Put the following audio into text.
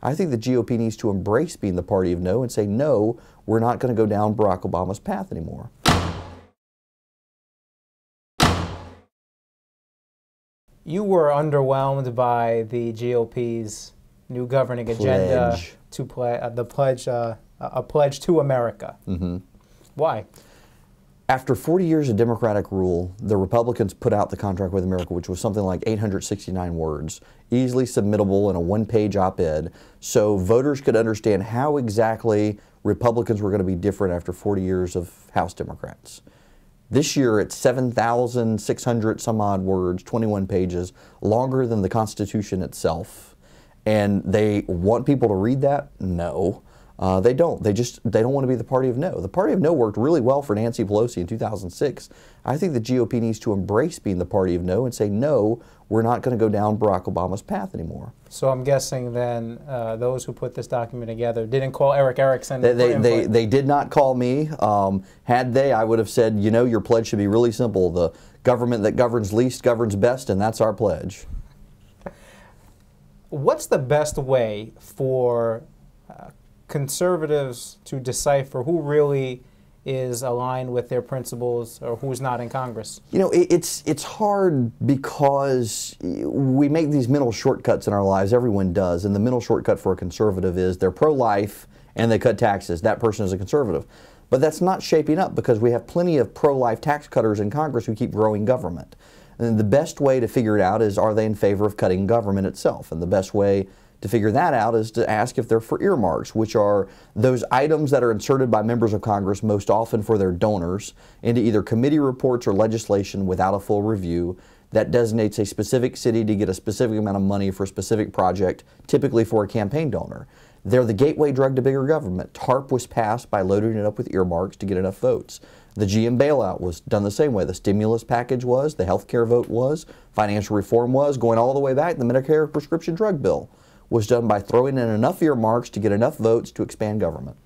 I think the GOP needs to embrace being the party of no and say, no, we're not going to go down Barack Obama's path anymore. You were underwhelmed by the GOP's new governing agenda to a pledge to America. Mm-hmm. Why? After 40 years of Democratic rule, the Republicans put out the Contract with America, which was something like 869 words, easily submittable in a one-page op-ed, so voters could understand how exactly Republicans were going to be different after 40 years of House Democrats. This year it's 7,600 some odd words, 21 pages, longer than the Constitution itself. And they want people to read that? No. They don't. They don't want to be the party of no. The party of no worked really well for Nancy Pelosi in 2006. I think the GOP needs to embrace being the party of no and say, no, we're not going to go down Barack Obama's path anymore. So I'm guessing then those who put this document together didn't call Erickson. They did not call me. Had they, I would have said, you know, your pledge should be really simple. The government that governs least governs best, and that's our pledge. What's the best way for conservatives to decipher who really is aligned with their principles or who's not in Congress? You know, it's hard because we make these mental shortcuts in our lives. Everyone does. And the mental shortcut for a conservative is they're pro-life and they cut taxes. That person is a conservative. But that's not shaping up because we have plenty of pro-life tax cutters in Congress who keep growing government. And the best way to figure it out is, are they in favor of cutting government itself? And the best way to figure that out is to ask if they're for earmarks, which are those items that are inserted by members of Congress, most often for their donors, into either committee reports or legislation without a full review that designates a specific city to get a specific amount of money for a specific project, typically for a campaign donor. They're the gateway drug to bigger government. TARP was passed by loading it up with earmarks to get enough votes. The GM bailout was done the same way. The stimulus package was, the health care vote was, financial reform was, going all the way back, the Medicare prescription drug bill was done by throwing in enough earmarks to get enough votes to expand government.